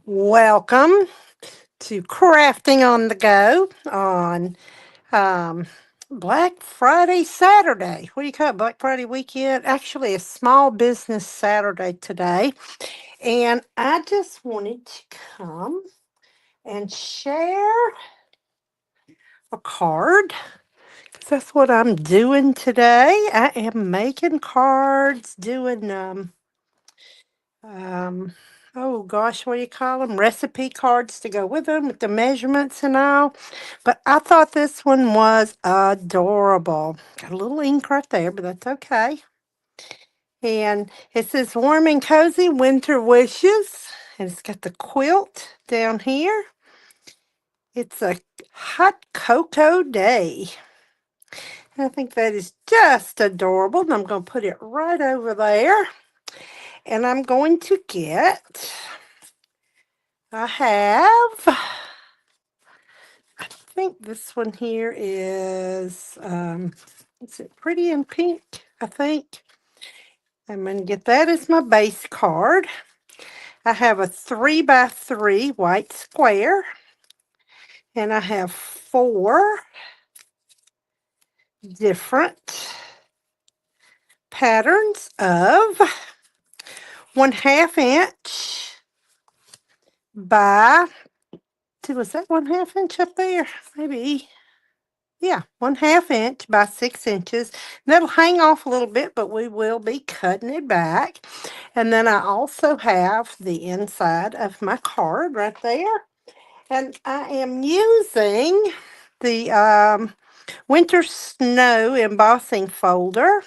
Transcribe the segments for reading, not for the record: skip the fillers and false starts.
Welcome to Crafting on the Go on um, Black Friday Saturday. What do you call it? Black Friday weekend? Actually, a small business Saturday today. And I just wanted to come and share a card. 'Cause that's what I'm doing today. I am making cards, doing um oh gosh, what do you call them, recipe cards to go with them with the measurements and all. But I thought this one was adorable. Got a little ink right there, but that's okay. And it says warm and cozy winter wishes, and it's got the quilt down here. It's a hot cocoa day. I think that is just adorable, and I'm going to put it right over there. And I'm going to get, I have, I think this one here is it Pretty in Pink? I think. I'm going to get that as my base card. I have a 3x3 white square, and I have four different patterns of 1/2 inch by, was that 1/2 inch up there? Maybe. Yeah, 1/2 inch by 6 inches. That'll hang off a little bit, but we will be cutting it back. And then I also have the inside of my card right there. And I am using the Winter Snow embossing folder.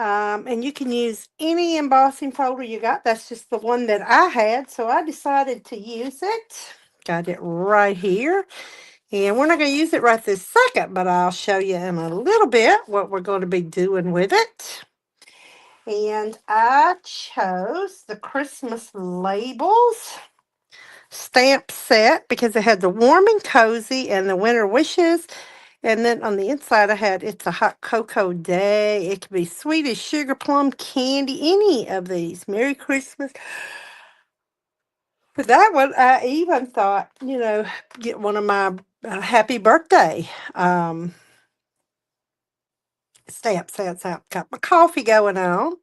And you can use any embossing folder you got. That's just the one that I had, so I decided to use it. Got it right here. And we're not going to use it right this second, but I'll show you in a little bit what we're going to be doing with it. And I chose the Christmas labels stamp set because it had the warm and cozy and the winter wishes. And then on the inside, I had it's a hot cocoa day. It could be sweet as sugar plum candy, any of these. Merry Christmas. For that one, I even thought, get one of my happy birthday stamps out. Got my coffee going on,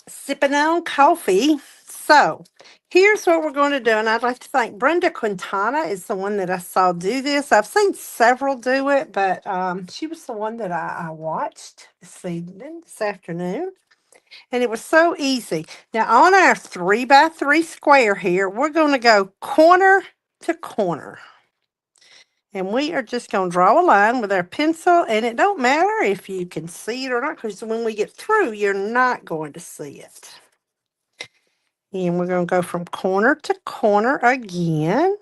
sipping on coffee. So here's what we're going to do. And I'd like to thank Brenda Quintana is the one that I saw do this. I've seen several do it, but she was the one that I watched this afternoon. And it was so easy. Now on our 3x3 square here, we're going to go corner to corner. And we are just going to draw a line with our pencil, and it don't matter if you can see it or not, because when we get through, you're not going to see it. And we're going to go from corner to corner again.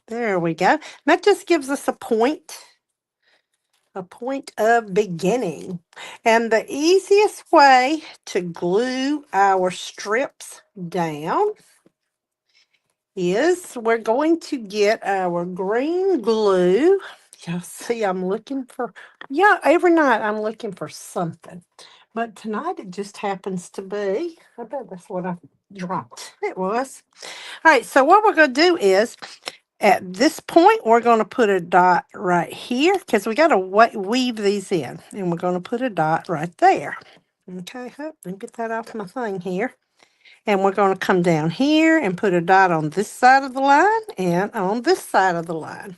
There we go. That just gives us a point of beginning. And the easiest way to glue our strips down is we're going to get our green glue. Y'all see, every night I'm looking for something. But tonight it just happens to be, I bet that's what I dropped. It was. All right, so what we're going to do is, at this point, we're going to put a dot right here because we got to weave these in. And we're going to put a dot right there. Okay, let me get that off my thing here. And we're going to come down here and put a dot on this side of the line and on this side of the line.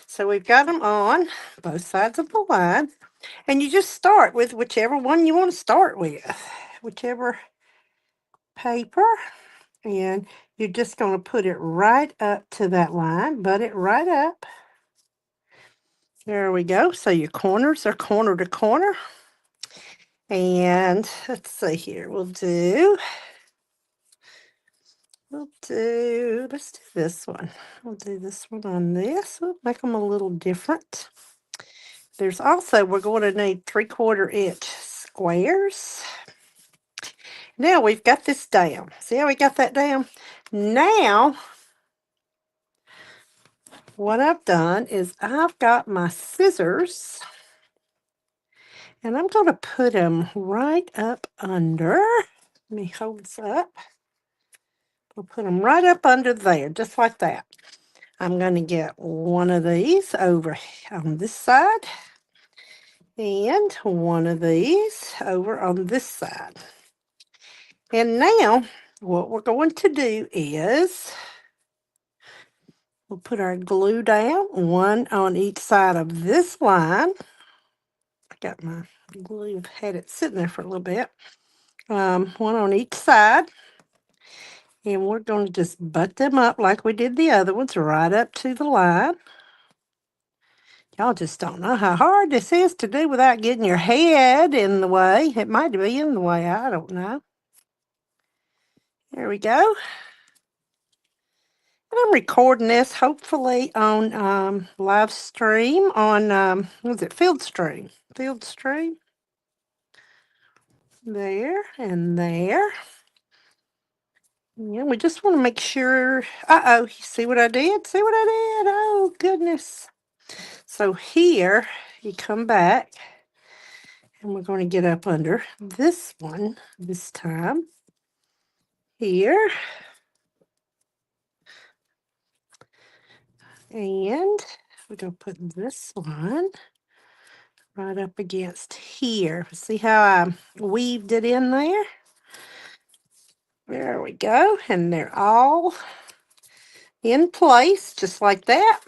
So we've got them on both sides of the line. And you just start with whichever one you want to start with, whichever paper. And you're just going to put it right up to that line, butt it right up. There we go. So your corners are corner to corner. And let's see here. Let's do this one. We'll do this one on this. We'll make them a little different. We're going to need 3/4 inch squares. Now we've got this down. See how we got that down? Now, what I've done is I've got my scissors, And I'm going to put them right up under. Let me hold this up. We'll put them right up under there, just like that. I'm going to get one of these over on this side and one of these over on this side. And now what we're going to do is we'll put our glue down, one on each side of this line. I got my glue, had it sitting there for a little bit. One on each side. And we're going to just butt them up like we did the other ones, right up to the line. Y'all just don't know how hard this is to do without getting your head in the way. It might be in the way, I don't know. There we go. And I'm recording this hopefully on live stream on, what is it, Field Stream. Field Stream. There and there. Yeah, we just want to make sure. Uh-oh, you see what I did? See what I did? Oh, goodness. So here, you come back, and we're going to get up under this one this time. Here. And we're going to put this one right up against here. See how I weaved it in there? There we go. And they're all in place, just like that.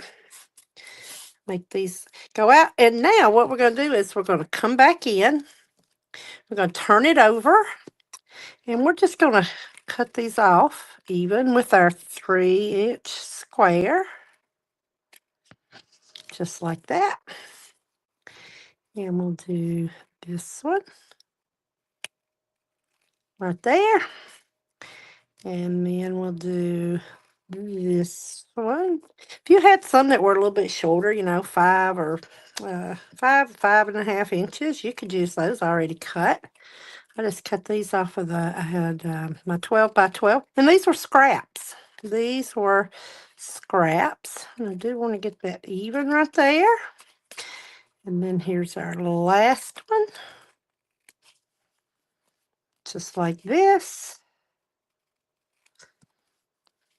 Make these go out. And now what we're going to do is we're going to come back in. We're going to turn it over. And we're just going to cut these off even with our 3-inch square. Just like that. And we'll do this one right there. And then we'll do this one. If you had some that were a little bit shorter, you know, 5.5 inches, you could use those already cut. I just cut these off of I had my 12 by 12, and these were scraps. These were scraps. And I do want to get that even right there. And then here's our last one. Just like this.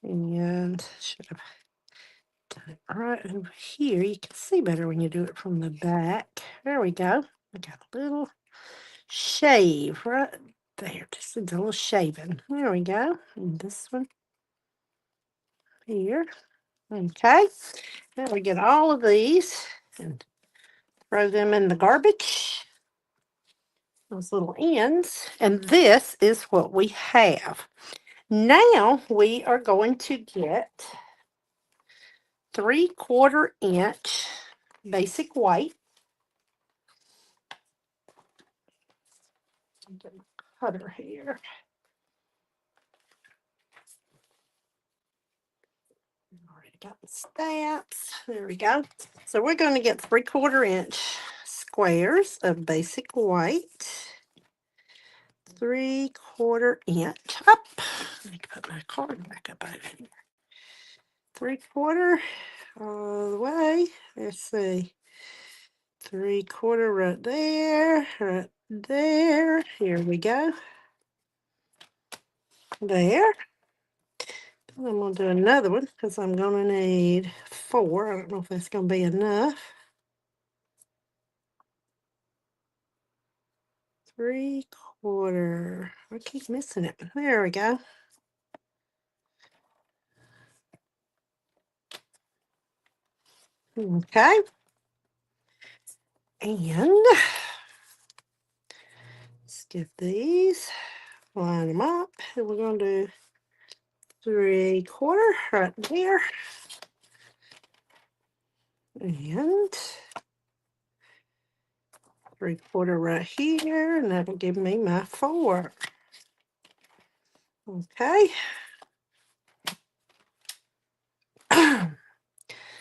And should have done it right over here. You can see better when you do it from the back. There we go. We got a little shave right there. Just needs a little shaving. There we go. And this one here. Okay. Now we get all of these and throw them in the garbage. Those little ends. And this is what we have. Now we are going to get 3/4 inch basic white. Get my cutter here. Already got the stamps. There we go. So we're going to get 3/4 inch squares of basic white. 3/4 inch up. Let me put my card back up over here. 3/4 all the way. Let's see. 3/4 right there. Right there. Here we go. There. And I'm going to do another one because I'm going to need 4. I don't know if that's going to be enough. 3/4. I keep missing it. There we go. Okay. And let's get these, line them up, and we're going to do 3/4 right there. And 3/4 right here, and that'll give me my 4. Okay.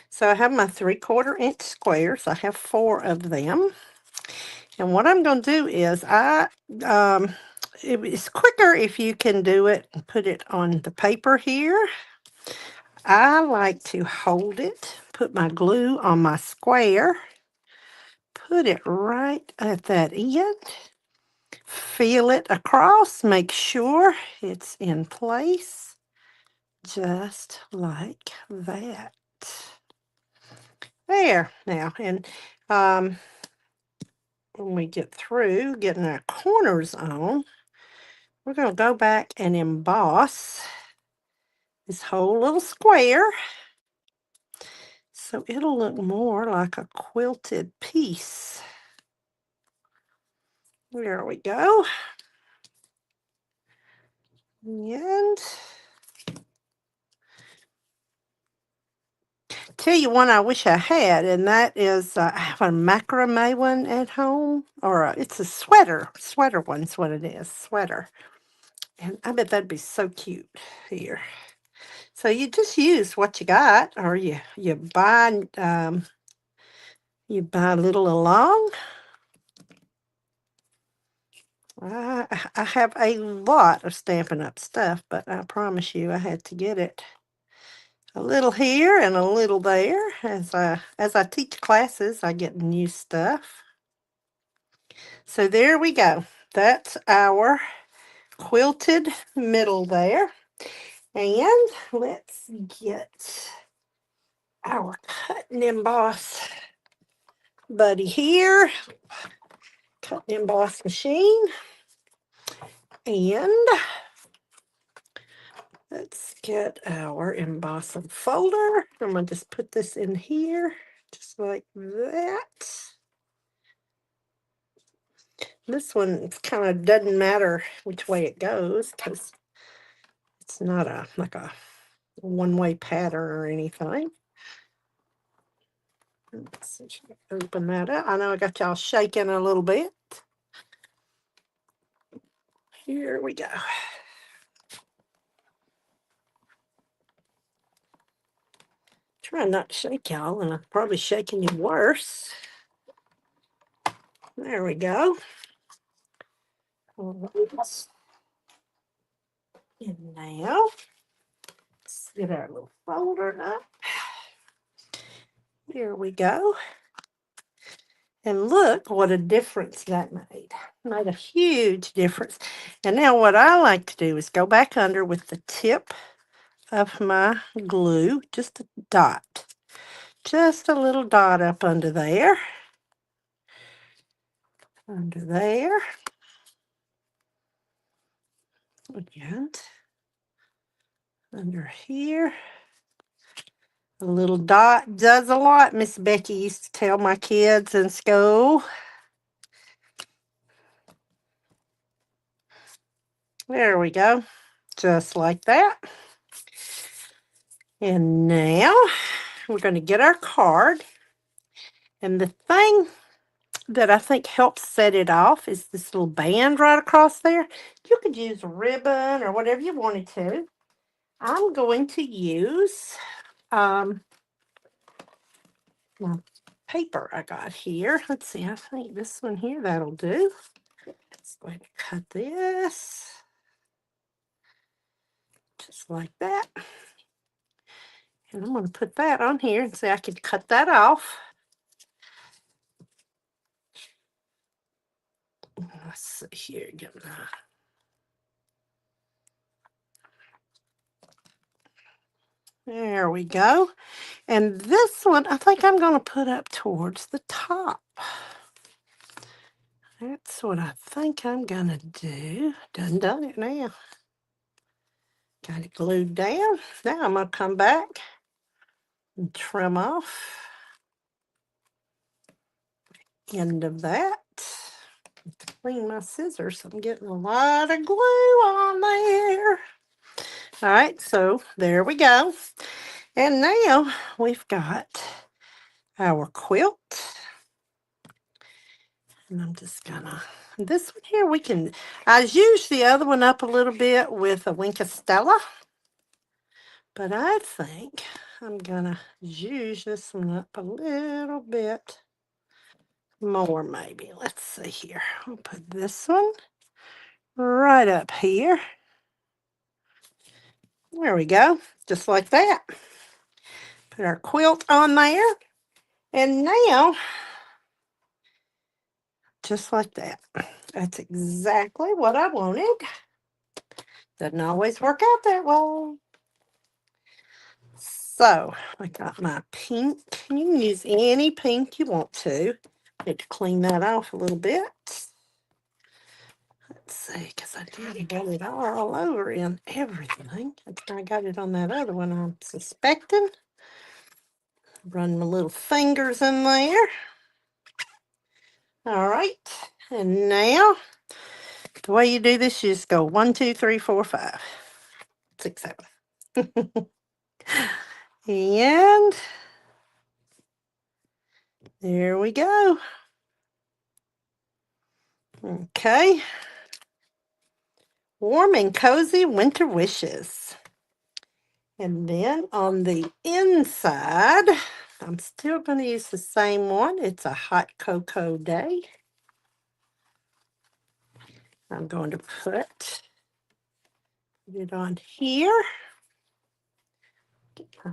So I have my 3/4 inch squares. I have 4 of them. And what I'm going to do is it's quicker if you can do it and put it on the paper here. I like to hold it, put my glue on my square, put it right at that end. Feel it across, make sure it's in place, just like that. There, now, and when we get through getting our corners on, we're going to go back and emboss this whole little square so it'll look more like a quilted piece. There we go. And tell you one I wish I had, and that is I have a macrame one at home, or it's a sweater one's what it is, sweater. And I bet that'd be so cute here. So you just use what you got, or you buy a little along. I have a lot of Stampin' Up! Stuff, but I promise you I had to get it a little here and a little there. As I teach classes, I get new stuff. So there we go. That's our quilted middle there. And let's get our cut and emboss buddy here. Cut and emboss machine. And let's get our embossing folder. I'm going to just put this in here, just like that. This one kind of doesn't matter which way it goes because it's not like a one-way pattern or anything. Let's see, open that up. I know I got y'all shaking a little bit. Here we go. Try not to shake y'all, and I'm probably shaking you worse. There we go. All right. And now, let's get our little folder up. There we go. And look what a difference that made. Made a huge difference. And now what I like to do is go back under with the tip of my glue, just a dot. Just a little dot up under there. Under there. And under here. A little dot does a lot, Miss Becky used to tell my kids in school. There we go. Just like that. And now we're going to get our card. And the thing that I think helps set it off is this little band right across there. You could use a ribbon or whatever you wanted to. I'm going to use my paper I got here. Let's see, I think this one here, that'll do. Let's go ahead and cut this. Just like that. And I'm going to put that on here and see I can cut that off. Let's see here. There we go. And this one, I think I'm going to put up towards the top. That's what I think I'm going to do. Done it now. Got it glued down. Now I'm going to come back and trim off the end of that. Clean my scissors. I'm getting a lot of glue on there. All right, so there we go. And now we've got our quilt. And I'm just gonna, this one here I used the other one up a little bit with a Wink of Stella. But I think I'm gonna use this one up a little bit more maybe. Let's see here. I'll put this one right up here. There we go, just like that. Put our quilt on there. And now just like that. That's exactly what I wanted. Doesn't always work out that way. So I got my pink. You can use any pink you want to. Need to clean that off a little bit. Let's see, because I did get it all over in everything. I got it on that other one I'm suspecting. Run my little fingers in there. All right. And now, the way you do this, you just go 1, 2, 3, 4, 5, 6, 7. And there we go. Okay. Warm and cozy winter wishes. And then on the inside, I'm still going to use the same one. It's a hot cocoa day. I'm going to put it on here. Get my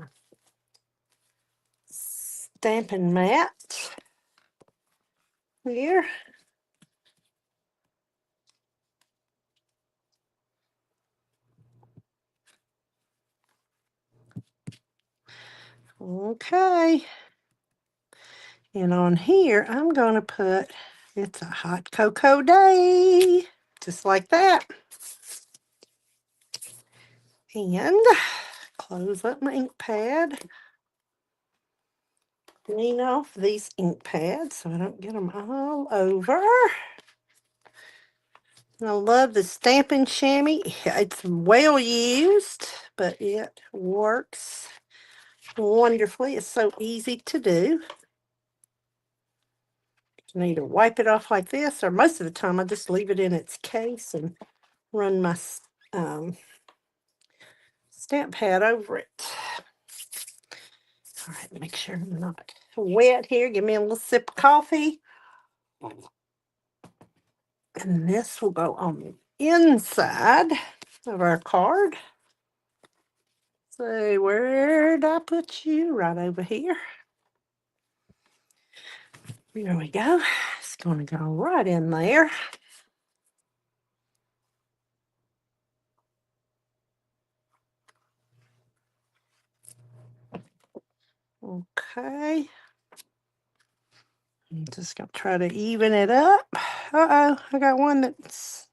stamping mat here. Okay. And on here, I'm going to put, it's a hot cocoa day, just like that. And close up my ink pad. Clean off these ink pads so I don't get them all over. And I love the stamping chamois. It's well used, but it works wonderfully. It's so easy to do. You can either wipe it off like this, or most of the time I just leave it in its case and run my stamp pad over it. All right, make sure I'm not wet here. Give me a little sip of coffee. And this will go on the inside of our card. So where'd I put you? Right over here. There we go. It's going to go right in there. Okay. I'm just going to try to even it up. Uh-oh, I got one that's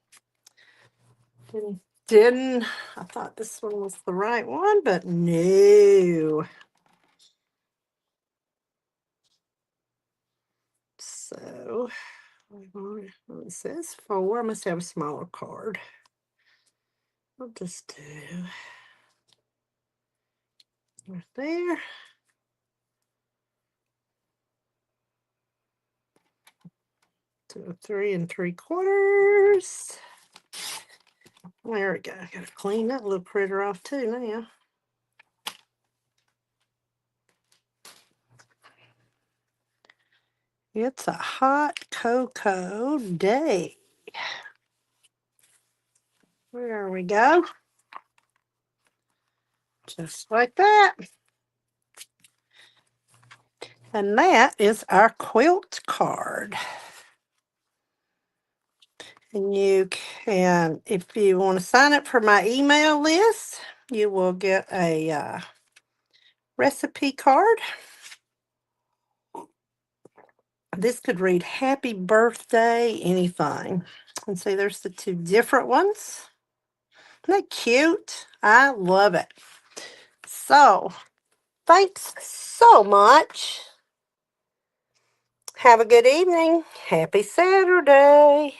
didn't. I thought this one was the right one, but no. So, it says 4. I must have a smaller card. I'll just do right there. To 3 3/4. There we go. I gotta clean that little critter off too now. It's a hot cocoa day. There we go. Just like that. And that is our quilt card. And you can, if you want to sign up for my email list, you will get a recipe card. This could read happy birthday, anything. And see, there's the 2 different ones. Isn't that cute? I love it. So, thanks so much. Have a good evening. Happy Saturday.